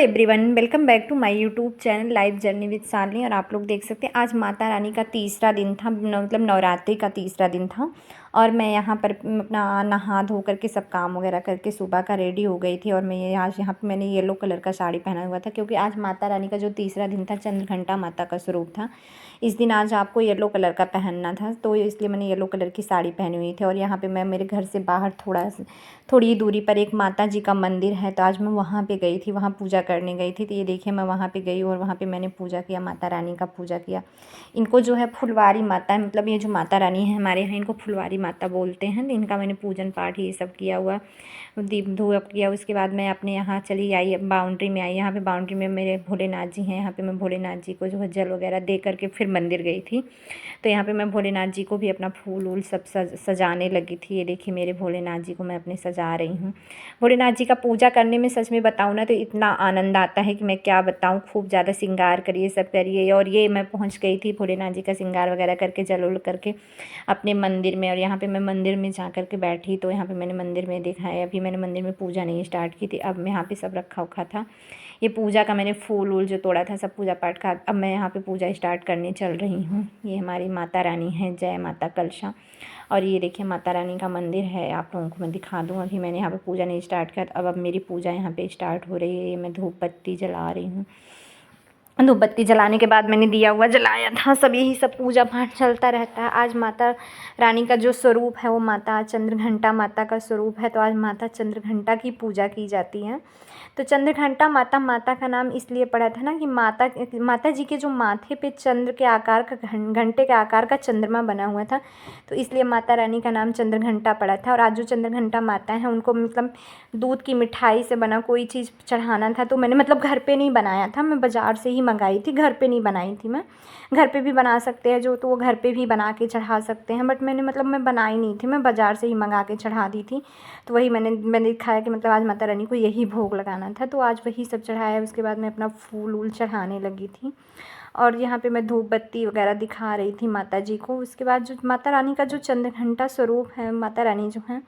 Everyone, welcome back to my YouTube channel live journey with Shalini. और आप लोग देख सकते हैं आज माता रानी का तीसरा दिन था, मतलब नवरात्रि का तीसरा दिन था। और मैं यहाँ पर अपना नहा धो करके सब काम वगैरह करके सुबह का रेडी हो गई थी। और मैं आज यहाँ पे मैंने येलो कलर का साड़ी पहना हुआ था, क्योंकि आज माता रानी का जो तीसरा दिन था, चंद्रघंटा माता का स्वरूप था। इस दिन आज आपको येलो कलर का पहनना था, तो इसलिए मैंने येलो कलर की साड़ी पहनी हुई थी। और यहाँ पे मैं मेरे घर से बाहर थोड़ी दूरी पर एक माता जी का मंदिर है, तो आज मैं वहाँ पे गई थी, वहाँ पूजा करने गई थी। तो ये देखिए मैं वहाँ पे गई और वहाँ पे मैंने पूजा किया, माता रानी का पूजा किया। इनको जो है फुलवारी माता है, मतलब ये जो माता रानी है हमारे यहाँ, इनको फुलवारी माता बोलते हैं। तो इनका मैंने पूजन पाठ ये सब किया हुआ, दीप धूप किया। उसके बाद मैं अपने यहाँ चली आई, बाउंड्री में आई। यहाँ पे बाउंड्री में मेरे भोलेनाथ जी हैं, यहाँ पे मैं भोलेनाथ जी को जो है जल वगैरह दे करके फिर मंदिर गई थी। तो यहाँ पे मैं भोलेनाथ जी को भी अपना फूल वूल सब सजाने लगी थी। ये देखिए मेरे भोलेनाथ जी को मैं अपने सजा रही हूँ। भोलेनाथ जी का पूजा करने में सच में बताऊँ ना तो इतना आनंद आता है कि मैं क्या बताऊँ। खूब ज़्यादा श्रृंगार करिए, सब करिए। और ये मैं पहुँच गई थी भोलेनाथ जी का श्रृंगार वगैरह करके, जल उल करके अपने मंदिर में। और यहाँ पे मैं मंदिर में जा कर के बैठी, तो यहाँ पे मैंने मंदिर में देखा है, अभी मैंने मंदिर में पूजा नहीं स्टार्ट की थी। अब मैं यहाँ पे सब रखा उखा था, ये पूजा का मैंने फूल वूल जो तोड़ा था सब पूजा पाठ का। अब मैं यहाँ पे पूजा स्टार्ट करने चल रही हूँ। ये हमारी माता रानी है, जय माता कलशा। और ये देखिए माता रानी का मंदिर है, आप लोगों को मैं दिखा दूँ। अभी मैंने यहाँ पे पूजा नहीं स्टार्ट किया, अब मेरी पूजा यहाँ पे स्टार्ट हो रही है। ये मैं धूप बत्ती जला रही हूँ। धूप बत्ती जलाने के बाद मैंने दिया हुआ जलाया था, सब यही सब पूजा पाठ चलता रहता है। आज माता रानी का जो स्वरूप है वो माता चंद्रघंटा माता का स्वरूप है, तो आज माता चंद्रघंटा की पूजा की जाती है। तो चंद्रघंटा माता, माता का नाम इसलिए पड़ा था ना कि माता जी के जो माथे पे चंद्र के आकार का, घंटे के आकार का चंद्रमा बना हुआ था, तो इसलिए माता रानी का नाम चंद्रघंटा पड़ा था। और आज जो चंद्रघंटा माता है उनको मतलब दूध की मिठाई से बना कोई चीज़ चढ़ाना था, तो मैंने मतलब घर पे नहीं बनाया था, मैं बाज़ार से ही मंगाई थी, घर पे नहीं बनाई थी मैं। घर पे भी बना सकते हैं जो, तो वो घर पे भी बना के चढ़ा सकते हैं, बट मैंने मतलब मैं बनाई नहीं थी, मैं बाज़ार से ही मंगा के चढ़ा दी थी। तो वही मैंने दिखाया कि मतलब आज माता रानी को यही भोग लगाना था, तो आज वही सब चढ़ाया। उसके बाद मैं अपना फूल वूल चढ़ाने लगी थी, और यहाँ पे मैं धूप बत्ती वगैरह दिखा रही थी माता जी को। उसके बाद जो माता रानी का जो चंद्रघंटा स्वरूप है, माता रानी जो है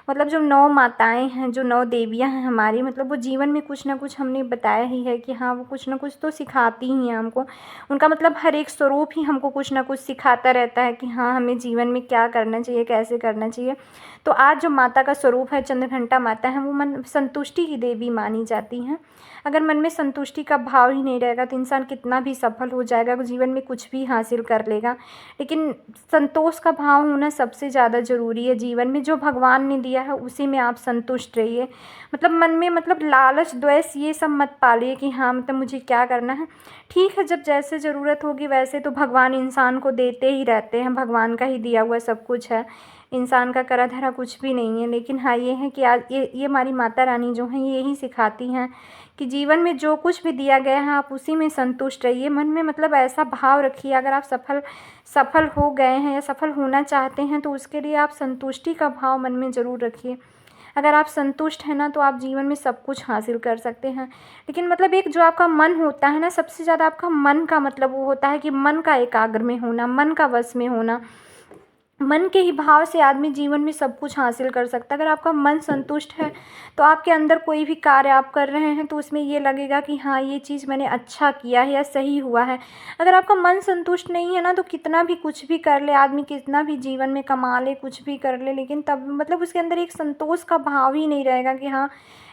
मतलब जो 9 माताएं हैं, जो 9 देवियां हैं हमारी, मतलब वो जीवन में कुछ ना कुछ, हमने बताया ही है कि हाँ वो कुछ ना कुछ तो सिखाती ही हैं हमको। उनका मतलब हर एक स्वरूप ही हमको कुछ ना कुछ सिखाता रहता है कि हाँ हमें जीवन में क्या करना चाहिए, कैसे करना चाहिए। तो आज जो माता का स्वरूप है, चंद्रघंटा माता है, वो मन संतुष्टि की देवी मानी जाती हैं। अगर मन में संतुष्टि का भाव ही नहीं रहेगा तो इंसान कितना भी सफल हो जाएगा, जीवन में कुछ भी हासिल कर लेगा, लेकिन संतोष का भाव होना सबसे ज़्यादा ज़रूरी है। जीवन में जो भगवान ने दिया है उसी में आप संतुष्ट रहिए। मतलब मन में मतलब लालच द्वेष ये सब मत पालिए कि हाँ मतलब मुझे क्या करना है। ठीक है, जब जैसे ज़रूरत होगी वैसे तो भगवान इंसान को देते ही रहते हैं, भगवान का ही दिया हुआ सब कुछ है, इंसान का करा धरा कुछ भी नहीं है। लेकिन हाँ ये है कि आज ये हमारी माता रानी जो हैं ये यही सिखाती हैं कि जीवन में जो कुछ भी दिया गया है आप उसी में संतुष्ट रहिए। मन में मतलब ऐसा भाव रखिए, अगर आप सफल हो गए हैं या सफल होना चाहते हैं तो उसके लिए आप संतुष्टि का भाव मन में ज़रूर रखिए। अगर आप संतुष्ट हैं ना तो आप जीवन में सब कुछ हासिल कर सकते हैं। लेकिन मतलब एक जो आपका मन होता है ना, सबसे ज़्यादा आपका मन का मतलब वो होता है कि मन का एकाग्र में होना, मन का वश में होना। मन के ही भाव से आदमी जीवन में सब कुछ हासिल कर सकता है। अगर आपका मन संतुष्ट है तो आपके अंदर कोई भी कार्य आप कर रहे हैं तो उसमें ये लगेगा कि हाँ ये चीज़ मैंने अच्छा किया है या सही हुआ है। अगर आपका मन संतुष्ट नहीं है ना तो कितना भी कुछ भी कर ले आदमी, कितना भी जीवन में कमा ले, कुछ भी कर ले, लेकिन तब मतलब उसके अंदर एक संतोष का भाव ही नहीं रहेगा कि हाँ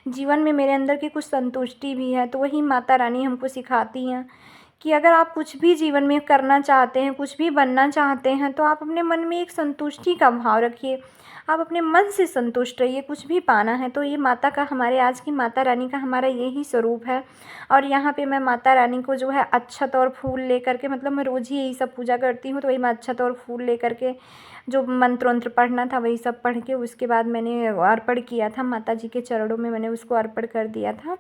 जीवन में मेरे अंदर की कुछ संतुष्टि भी है। तो वही माता रानी हमको सिखाती हैं कि अगर आप कुछ भी जीवन में करना चाहते हैं, कुछ भी बनना चाहते हैं, तो आप अपने मन में एक संतुष्टि का भाव रखिए, आप अपने मन से संतुष्ट रहिए। कुछ भी पाना है तो ये माता का, हमारे आज की माता रानी का हमारा यही स्वरूप है। और यहाँ पे मैं माता रानी को जो है अक्षत और फूल लेकर के, मतलब मैं रोज़ ही यही सब पूजा करती हूँ, तो वही मैं अक्षत और फूल लेकर के जो मंत्र वंत्र पढ़ना था वही सब पढ़ के उसके बाद मैंने अर्पण किया था माता जी के चरणों में, मैंने उसको अर्पण कर दिया था।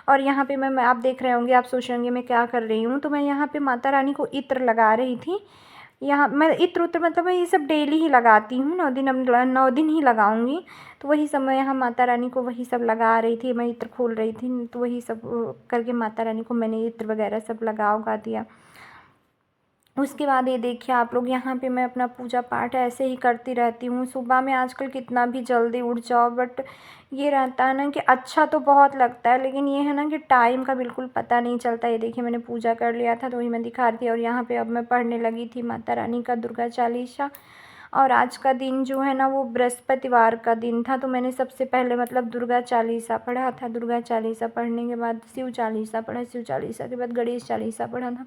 और यहाँ पे मैं आप देख रहे होंगे, आप सोच रहे होंगे मैं क्या कर रही हूँ, तो मैं यहाँ पे माता रानी को इत्र लगा रही थी। यहाँ मैं इत्र उत्र मतलब मैं ये सब डेली ही लगाती हूँ, 9 दिन, अब 9 दिन ही लगाऊंगी। तो वही सब मैं यहाँ माता रानी को वही सब लगा रही थी, मैं इत्र खोल रही थी, तो वही सब करके माता रानी को मैंने इत्र वगैरह सब लगा उगा दिया। उसके बाद ये देखिए आप लोग, यहाँ पे मैं अपना पूजा पाठ ऐसे ही करती रहती हूँ। सुबह में आजकल कितना भी जल्दी उठ जाओ, बट ये रहता है ना कि अच्छा तो बहुत लगता है, लेकिन ये है ना कि टाइम का बिल्कुल पता नहीं चलता। ये देखिए मैंने पूजा कर लिया था तो वही मैं दिखा रही थी, और यहाँ पे अब मैं पढ़ने लगी थी माता रानी का दुर्गा चालीसा। और आज का दिन जो है ना वो बृहस्पतिवार का दिन था, तो मैंने सबसे पहले मतलब दुर्गा चालीसा पढ़ा था। दुर्गा चालीसा पढ़ने के बाद शिव चालीसा पढ़ा, शिव चालीसा के बाद गणेश चालीसा पढ़ा था,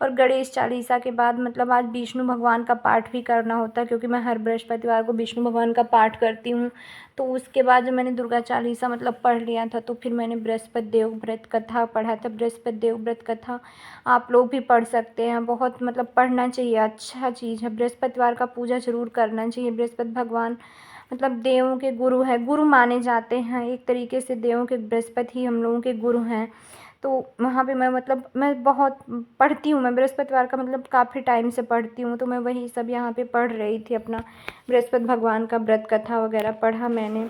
और गणेश चालीसा के बाद मतलब आज विष्णु भगवान का पाठ भी करना होता है, क्योंकि मैं हर बृहस्पतिवार को विष्णु भगवान का पाठ करती हूँ। तो उसके बाद जब मैंने दुर्गा चालीसा मतलब पढ़ लिया था, तो फिर मैंने बृहस्पति देव व्रत कथा पढ़ा था। बृहस्पति देव व्रत कथा आप लोग भी पढ़ सकते हैं, बहुत मतलब पढ़ना चाहिए, अच्छा चीज़ है। बृहस्पतिवार का पूजा ज़रूर करना चाहिए। बृहस्पति भगवान मतलब देवों के गुरु है, गुरु माने जाते हैं एक तरीके से। देवों के बृहस्पति ही हम लोगों के गुरु हैं। तो वहाँ पे मैं मतलब मैं बहुत पढ़ती हूँ, मैं बृहस्पतिवार का मतलब काफ़ी टाइम से पढ़ती हूँ। तो मैं वही सब यहाँ पे पढ़ रही थी, अपना बृहस्पति भगवान का व्रत कथा वगैरह पढ़ा मैंने।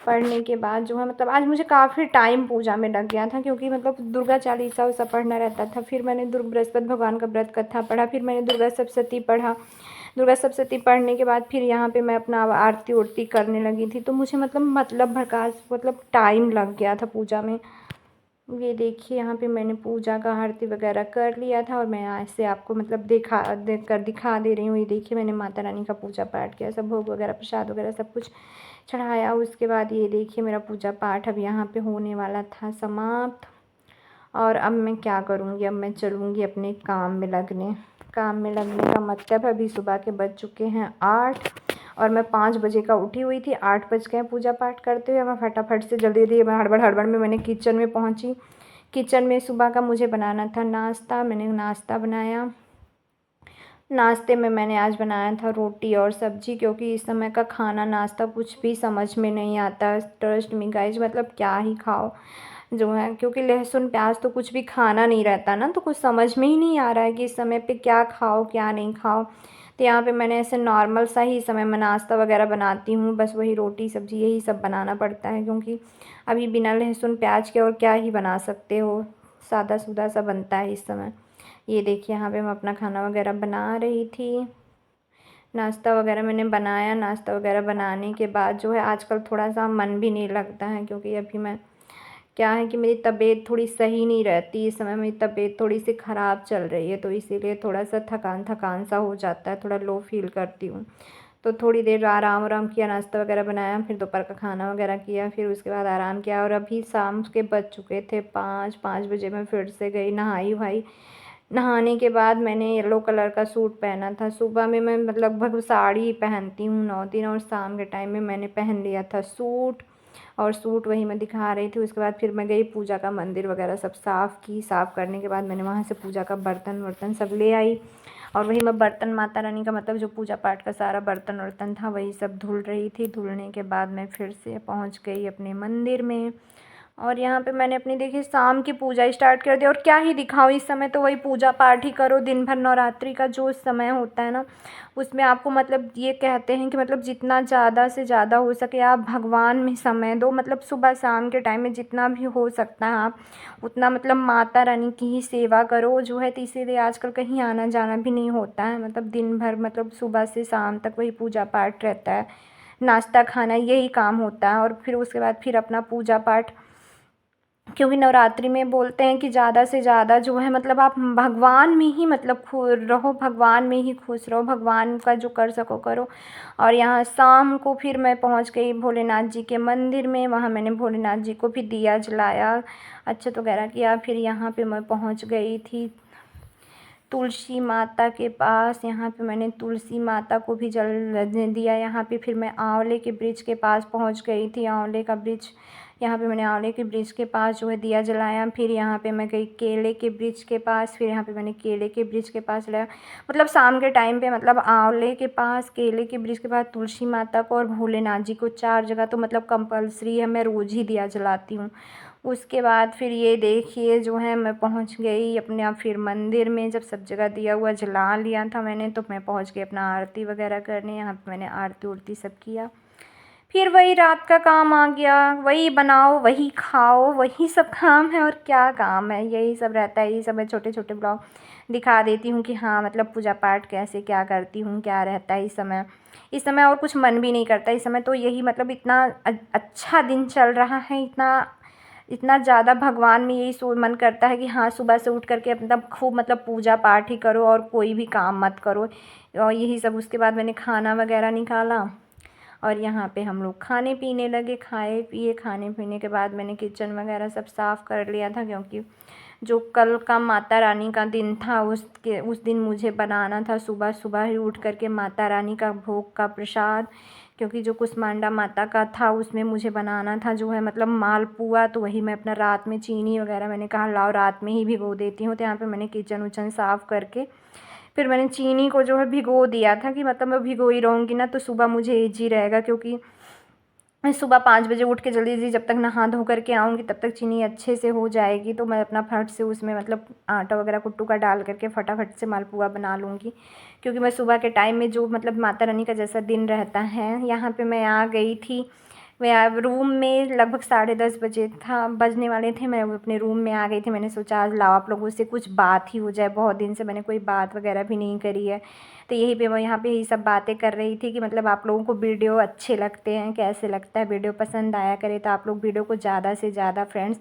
पढ़ने के बाद जो है मतलब आज मुझे काफ़ी टाइम पूजा में लग गया था, क्योंकि मतलब दुर्गा चालीसा वो सब पढ़ना रहता था। फिर मैंने बृहस्पति भगवान का व्रत कथा पढ़ा, फिर मैंने दुर्गा सप्तशती पढ़ा। दुर्गा सप्तशती पढ़ने के बाद फिर यहाँ पे मैं अपना आरती उरती करने लगी थी। तो मुझे मतलब भरकास मतलब टाइम लग गया था पूजा में। ये देखिए यहाँ पे मैंने पूजा का आरती वगैरह कर लिया था, और मैं आज से आपको मतलब दिखा दे रही हूँ। ये देखिए मैंने माता रानी का पूजा पाठ किया, सब भोग वगैरह प्रसाद वगैरह सब कुछ चढ़ाया। उसके बाद ये देखिए मेरा पूजा पाठ अब यहाँ पे होने वाला था समाप्त। और अब मैं क्या करूँगी, अब मैं चलूँगी अपने काम में लगने। काम में लगने का मतलब अभी सुबह के बज चुके हैं 8, और मैं 5 बजे का उठी हुई थी। 8 बज गए पूजा पाठ करते हुए। मैं फटाफट से जल्दी मैं हड़बड़ में मैंने किचन में पहुँची। किचन में सुबह का मुझे बनाना था नाश्ता, मैंने नाश्ता बनाया। नाश्ते में मैंने आज बनाया था रोटी और सब्ज़ी, क्योंकि इस समय का खाना नाश्ता कुछ भी समझ में नहीं आता। ट्रस्ट मी गाइस, मतलब क्या ही खाओ जो है, क्योंकि लहसुन प्याज तो कुछ भी खाना नहीं रहता ना, तो कुछ समझ में ही नहीं आ रहा है कि इस समय पे क्या खाओ क्या नहीं खाओ। तो यहाँ पे मैंने ऐसे नॉर्मल सा ही समय में नाश्ता वगैरह बनाती हूँ, बस वही रोटी सब्ज़ी यही सब बनाना पड़ता है, क्योंकि अभी बिना लहसुन प्याज के और क्या ही बना सकते हो, सादा सुदा सा बनता है इस समय। ये देखिए यहाँ पे मैं अपना खाना वगैरह बना रही थी। नाश्ता वगैरह मैंने बनाया। नाश्ता वगैरह बनाने के बाद जो है आजकल थोड़ा सा मन भी नहीं लगता है, क्योंकि अभी मैं क्या है कि मेरी तबीयत थोड़ी सही नहीं रहती। इस समय मेरी तबीयत थोड़ी सी ख़राब चल रही है, तो इसीलिए थोड़ा सा थकान थकान सा हो जाता है, थोड़ा लो फील करती हूँ। तो थोड़ी देर आराम आराम किया, नाश्ता वगैरह बनाया, फिर दोपहर का खाना वगैरह किया, फिर उसके बाद आराम किया। और अभी शाम के बज चुके थे 5 बजे मैं फिर से गई नहाई भाई। नहाने के बाद मैंने येलो कलर का सूट पहना था। सुबह में मैं मतलब लगभग साड़ी ही पहनती हूँ 9 दिन, और शाम के टाइम में मैंने पहन लिया था सूट। और सूट वही मैं दिखा रही थी। उसके बाद फिर मैं गई पूजा का मंदिर वगैरह सब साफ़ की। साफ़ करने के बाद मैंने वहाँ से पूजा का बर्तन वर्तन सब ले आई, और वही मैं बर्तन माता रानी का मतलब जो पूजा पाठ का सारा बर्तन वर्तन था वही सब धुल रही थी। धुलने के बाद मैं फिर से पहुँच गई अपने मंदिर में, और यहाँ पे मैंने अपनी देखिए शाम की पूजा स्टार्ट कर दी। और क्या ही दिखाऊँ, इस समय तो वही पूजा पाठ ही करो दिन भर। नवरात्रि का जो समय होता है ना, उसमें आपको मतलब ये कहते हैं कि मतलब जितना ज़्यादा से ज़्यादा हो सके आप भगवान में समय दो। मतलब सुबह शाम के टाइम में जितना भी हो सकता है आप उतना मतलब माता रानी की ही सेवा करो जो है। तो इसीलिए आजकल कहीं आना जाना भी नहीं होता है, मतलब दिन भर मतलब सुबह से शाम तक वही पूजा पाठ रहता है, नाश्ता खाना यही काम होता है। और फिर उसके बाद फिर अपना पूजा पाठ, क्योंकि नवरात्रि में बोलते हैं कि ज़्यादा से ज़्यादा जो है मतलब आप भगवान में ही मतलब रहो, भगवान में ही खुश रहो, भगवान का जो कर सको करो। और यहाँ शाम को फिर मैं पहुँच गई भोलेनाथ जी के मंदिर में। वहाँ मैंने भोलेनाथ जी को भी दिया जलाया, अच्छत वगैरह किया। फिर यहाँ पे मैं पहुँच गई थी तुलसी माता के पास। यहाँ पे मैंने तुलसी माता को भी जल दिया। यहाँ पे फिर मैं आंवले के वृक्ष के पास पहुँच गई थी। आंवले का वृक्ष, यहाँ पे मैंने आंवले के वृक्ष के पास जो है दिया जलाया। फिर यहाँ पे मैं गई केले के वृक्ष के पास। फिर यहाँ पे मैंने केले के वृक्ष के पास लाया, मतलब शाम के टाइम पे मतलब आंवले के पास, केले के वृक्ष के पास, तुलसी माता को और भोलेनाथ जी को 4 जगह तो मतलब कंपल्सरी है, मैं रोज़ ही दिया जलाती हूँ। उसके बाद फिर ये देखिए जो है मैं पहुंच गई अपने आप फिर मंदिर में। जब सब जगह दिया हुआ जला लिया था मैंने, तो मैं पहुंच गई अपना आरती वगैरह करने। यहाँ पे मैंने आरती उरती सब किया। फिर वही रात का काम आ गया, वही बनाओ वही खाओ, वही सब काम है और क्या काम है, यही सब रहता है। यही सब मैं छोटे छोटे ब्लॉग दिखा देती हूँ कि हाँ मतलब पूजा पाठ कैसे क्या करती हूँ, क्या रहता है इस समय और कुछ मन भी नहीं करता इस समय। तो यही मतलब इतना अच्छा दिन चल रहा है, इतना इतना ज़्यादा भगवान में यही मन करता है कि हाँ सुबह से उठ करके मतलब खूब मतलब पूजा पाठ ही करो और कोई भी काम मत करो और यही सब। उसके बाद मैंने खाना वगैरह निकाला और यहाँ पे हम लोग खाने पीने लगे, खाए पिए। खाने पीने के बाद मैंने किचन वगैरह सब साफ़ कर लिया था, क्योंकि जो कल का माता रानी का दिन था उस दिन मुझे बनाना था सुबह सुबह ही उठ करके माता रानी का भोग का प्रसाद, क्योंकि जो कुसमांडा माता का था उसमें मुझे बनाना था जो है मतलब मालपुआ। तो वही मैं अपना रात में चीनी वगैरह मैंने कहा लाओ रात में ही भिगो देती हूँ। तो यहाँ पे मैंने किचन उचन साफ़ करके फिर मैंने चीनी को जो है भिगो दिया था कि मतलब मैं भिगो ही रहूँगी ना तो सुबह मुझे ईजी रहेगा, क्योंकि मैं सुबह 5 बजे उठ के जल्दी जल्दी जब तक नहा धो करके आऊँगी तब तक चीनी अच्छे से हो जाएगी। तो मैं अपना फट से उसमें मतलब आटा वगैरह कुट्टू का डाल करके फटाफट से मालपुआ बना लूँगी, क्योंकि मैं सुबह के टाइम में जो मतलब माता रानी का जैसा दिन रहता है। यहाँ पे मैं आ गई थी, मैं अब रूम में लगभग 10:30 बजे था, बजने वाले थे। मैं अपने रूम में आ गई थी। मैंने सोचा आज लाओ आप लोगों से कुछ बात ही हो जाए, बहुत दिन से मैंने कोई बात वगैरह भी नहीं करी है। तो यही पे मैं यहाँ पे यही सब बातें कर रही थी कि मतलब आप लोगों को वीडियो अच्छे लगते हैं, कैसे लगता है, वीडियो पसंद आया करे तो आप लोग वीडियो को ज़्यादा से ज़्यादा फ्रेंड्स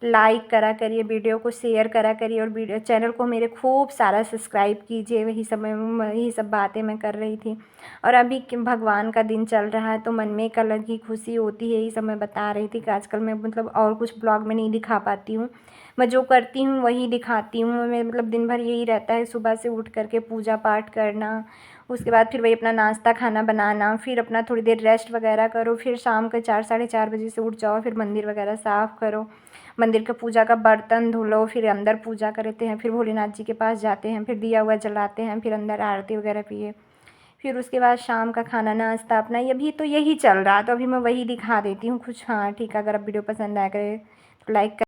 लाइक करा करिए, वीडियो को शेयर करा करिए और वीडियो चैनल को मेरे खूब सारा सब्सक्राइब कीजिए। वही सब यही सब बातें मैं कर रही थी। और अभी भगवान का दिन चल रहा है तो मन में एक अलग ही खुशी होती है। यही सब मैं बता रही थी कि आजकल मैं मतलब और कुछ ब्लॉग में नहीं दिखा पाती हूँ, मैं जो करती हूँ वही दिखाती हूँ। मैं मतलब दिन भर यही रहता है, सुबह से उठ करके पूजा पाठ करना, उसके बाद फिर वही अपना नाश्ता खाना बनाना, फिर अपना थोड़ी देर रेस्ट वगैरह करो, फिर शाम के 4 साढ़े 4 बजे से उठ जाओ, फिर मंदिर वगैरह साफ़ करो, मंदिर का पूजा का बर्तन धो लो, फिर अंदर पूजा करते हैं, फिर भोलेनाथ जी के पास जाते हैं, फिर दिया हुआ जलाते हैं, फिर अंदर आरती वगैरह पिए, फिर उसके बाद शाम का खाना नाश्ता अपना। ये भी तो यही चल रहा, तो अभी मैं वही दिखा देती हूँ कुछ। हाँ ठीक है, अगर आप वीडियो पसंद आया करे तो लाइक